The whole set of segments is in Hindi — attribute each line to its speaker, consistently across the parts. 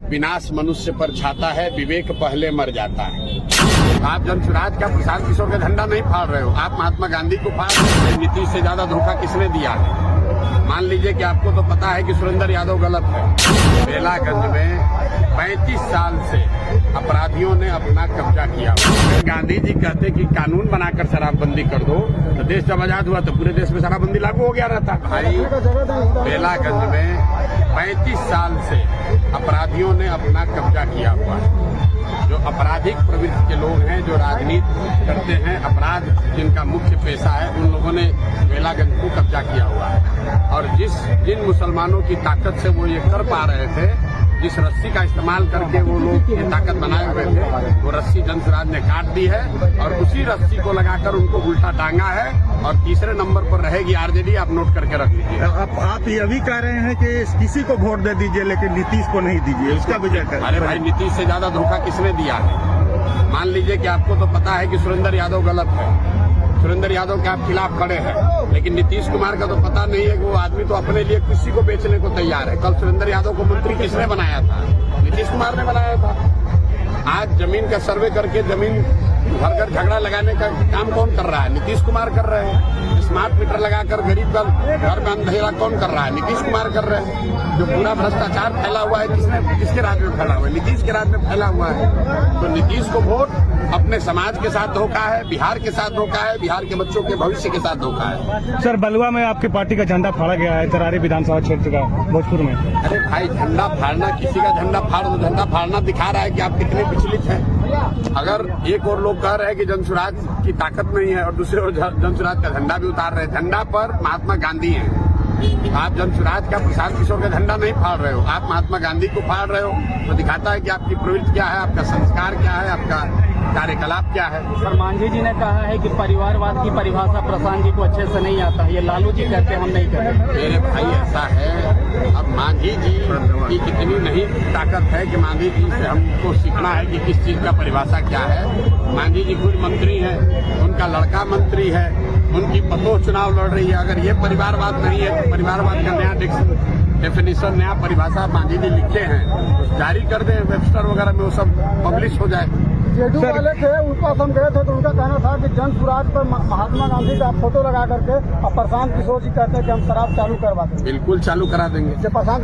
Speaker 1: विनाश मनुष्य पर छाता है, विवेक पहले मर जाता है। आप जनसुराज का प्रशांत किशोर का झंडा नहीं फाड़ रहे हो, आप महात्मा गांधी को फाड़ रहे हो। नीतीश से ज्यादा धोखा किसने दिया है? मान लीजिए कि आपको तो पता है कि सुरेंद्र यादव गलत है। बेलागंज में 35 साल से अपराधियों ने अपना कब्जा किया। गांधी जी कहते कि कानून बनाकर शराबबंदी कर दो, तो देश जब आजाद हुआ तो पूरे देश में शराबबंदी लागू हो गया रहता। भाई, बेलागंज में 35 साल से अपराधियों ने अपना कब्जा किया हुआ है। जो आपराधिक प्रवृत्ति के लोग हैं, जो राजनीति करते हैं, अपराध जिनका मुख्य पेशा है, उन लोगों ने बेलागंज को कब्जा किया हुआ है। और जिन मुसलमानों की ताकत से वो ये कर पा रहे थे, जिस रस्सी का इस्तेमाल करके वो लोग ये ताकत बनाए हुए थे, वो रस्सी जनसुराज ने काट दी है और उसी रस्सी को लगाकर उनको उल्टा टांगा है। और तीसरे नंबर पर रहेगी आरजेडी, आप नोट करके रख लीजिए।
Speaker 2: आप ये भी कह रहे हैं कि किसी को वोट दे दीजिए लेकिन नीतीश को नहीं दीजिए, इसका वजह क्या?
Speaker 1: अरे भाई, नीतीश से ज्यादा धोखा किसने दिया है? मान लीजिए कि आपको तो पता है कि सुरेंद्र यादव गलत है, सुरेंद्र यादव के आप खिलाफ खड़े हैं, लेकिन नीतीश कुमार का तो पता नहीं है कि वो आदमी तो अपने लिए किसी को बेचने को तैयार है। कल सुरेंद्र यादव को मंत्री किसने बनाया था? नीतीश कुमार ने बनाया था। आज जमीन का सर्वे करके जमीन घर घर झगड़ा लगाने का काम कौन कर रहा है? नीतीश कुमार कर रहे हैं। स्मार्ट मीटर लगाकर गरीब का घर में अंधेरा कौन कर रहा है? नीतीश कुमार कर रहे हैं। जो पूरा भ्रष्टाचार फैला हुआ है, किसके राज में फैला हुआ है? नीतीश के राज में फैला हुआ है। तो नीतीश को वोट अपने समाज के साथ धोखा है, बिहार के साथ धोखा है, बिहार के बच्चों के भविष्य के साथ धोखा है।
Speaker 2: सर, बलुआ में आपकी पार्टी का झंडा फाड़ा गया है, तरारी विधानसभा क्षेत्र का, भोजपुर में।
Speaker 1: अरे भाई, झंडा फाड़ना, किसी का झंडा फाड़ दो, झंडा फाड़ना दिखा रहा है कि आप कितने विचलित हैं। अगर एक और लोग कह रहे हैं कि जनसुराज की ताकत नहीं है और दूसरे ओर जनसुराज का झंडा भी उतार रहे हैं, झंडा पर महात्मा गांधी हैं। आप जनसुराज का प्रशांत किशोर का झंडा नहीं फाड़ रहे हो, आप महात्मा गांधी को फाड़ रहे हो। तो दिखाता है कि आपकी प्रवृत्ति क्या है, आपका संस्कार क्या है, आपका कार्यकलाप क्या है।
Speaker 3: पर मांझी जी ने कहा है कि परिवारवाद की परिभाषा प्रशांत जी को अच्छे से नहीं आता है, ये लालू जी कहते हैं हम नहीं करें।
Speaker 1: मेरे भाई, ऐसा है, अब मांझी जी की कितनी नहीं ताकत है कि मांझी जी से हमको सीखना है कि किस चीज का परिभाषा क्या है। मांझी जी खुद मंत्री है, उनका लड़का मंत्री है, उनकी पतोह चुनाव लड़ रही है। अगर ये परिवारवाद नहीं है तो परिवारवाद का नया डेफिनेशन, नया परिभाषा मांझी जी लिखे हैं, तो जारी कर दें वेबस्टर वगैरह में, वो सब पब्लिश हो जाए।
Speaker 4: जेडीयू वाले थे, उनका हम गए थे तो उनका कहना था कि जनसुराज पर महात्मा गांधी का फोटो लगा करके और प्रशांत किशोर जी कहते हैं कि हम शराब चालू करवा देंगे।
Speaker 1: बिल्कुल चालू करा देंगे।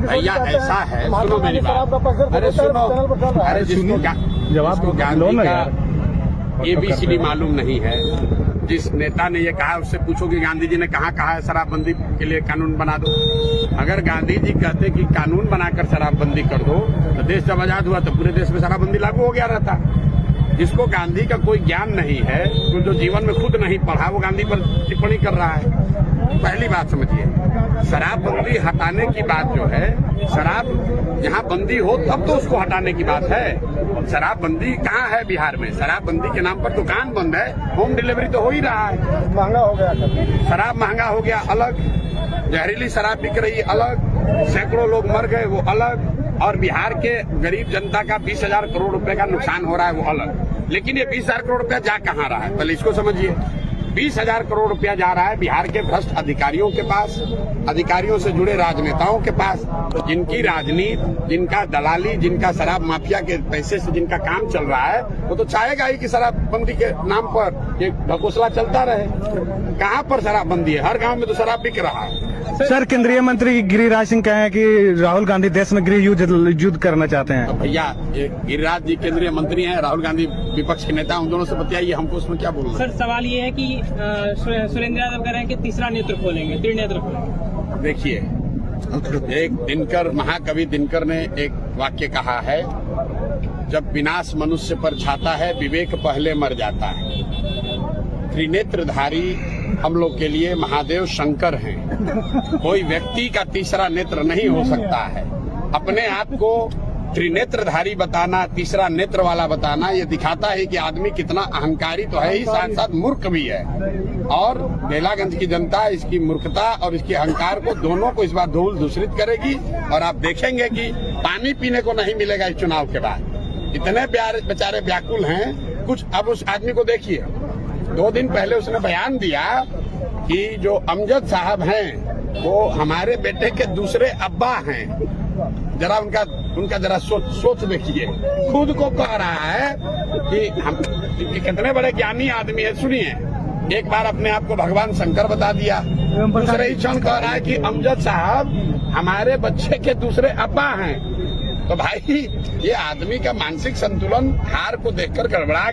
Speaker 4: भैया,
Speaker 1: ऐसा है, सुनो मेरी बात। अरे सुनो, अरे जिसको गांधी का ABCD मालूम नहीं है, जिस नेता ने ये कहा उससे पूछो कि गांधी जी ने कहाँ कहा है शराबबंदी के लिए कानून बना दो। अगर गांधी जी कहते कि कानून बनाकर शराबबंदी कर दो, तो देश जब आजाद हुआ तो पूरे देश में शराबबंदी लागू हो गया रहता। जिसको गांधी का कोई ज्ञान नहीं है, तो जो जीवन में खुद नहीं पढ़ा, वो गांधी पर टिप्पणी कर रहा है। पहली बात समझिए, शराबबंदी हटाने की बात जो है, शराब यहाँ बंदी हो तब तो उसको हटाने की बात है। शराबबंदी कहाँ है बिहार में? शराबबंदी के नाम पर दुकान बंद है, होम डिलीवरी तो हो ही रहा है।
Speaker 4: महंगा हो गया,
Speaker 1: शराब महंगा हो गया अलग, जहरीली शराब बिक रही अलग, सैकड़ों लोग मर गए वो अलग, और बिहार के गरीब जनता का 20,000 करोड़ रुपए का नुकसान हो रहा है वो अलग। लेकिन ये 20,000 करोड़ रुपया जा कहाँ रहा है, पहले इसको समझिए। 20,000 करोड़ रुपया जा रहा है बिहार के भ्रष्ट अधिकारियों के पास, अधिकारियों से जुड़े राजनेताओं के पास, जिनकी राजनीति, जिनका दलाली, जिनका शराब माफिया के पैसे से जिनका काम चल रहा है, वो तो चाहेगा ही कि शराबबंदी के नाम पर ये ढकोसला चलता रहे। कहाँ पर शराबबंदी है? हर गांव में तो शराब बिक रहा है।
Speaker 2: सर, केंद्रीय मंत्री गिरिराज सिंह कहे हैं कि राहुल गांधी देश में गृह युद्ध करना चाहते हैं।
Speaker 1: तो भैया, गिरिराज जी केंद्रीय मंत्री हैं, राहुल गांधी विपक्ष के नेता, उन दोनों से बताइए, हमको उसमें क्या बोलना।
Speaker 3: सर, सवाल ये है कि सुरेंद्र यादव कह रहे हैं कि तीसरा नेत्र खोलेंगे, त्रिनेत्र खोलेंगे।
Speaker 1: देखिए, एक दिनकर, महाकवि दिनकर ने एक वाक्य कहा है, जब विनाश मनुष्य पर छाता है, विवेक पहले मर जाता है। त्रिनेत्रधारी हम लोग के लिए महादेव शंकर हैं। कोई व्यक्ति का तीसरा नेत्र नहीं हो सकता है। अपने आप को त्रिनेत्रधारी बताना, तीसरा नेत्र वाला बताना, ये दिखाता है कि आदमी कितना अहंकारी तो है ही, साथ साथ मूर्ख भी है। और बेलागंज की जनता इसकी मूर्खता और इसके अहंकार को, दोनों को इस बार धूल दूषित करेगी। और आप देखेंगे कि पानी पीने को नहीं मिलेगा इस चुनाव के बाद। इतने बेचारे व्याकुल हैं। कुछ अब उस आदमी को देखिए, 2 दिन पहले उसने बयान दिया कि जो अमजद साहब हैं वो हमारे बेटे के दूसरे अब्बा हैं। जरा उनका उनका जरा सोच देखिए। खुद को कह रहा है कि हम कितने बड़े ज्ञानी आदमी है। सुनिए, एक बार अपने आप को भगवान शंकर बता दिया, दूसरे ही क्षण कह रहा है कि अमजद साहब हमारे बच्चे के दूसरे अब्बा हैं। तो भाई ये आदमी का मानसिक संतुलन हार को देखकर गड़बड़ा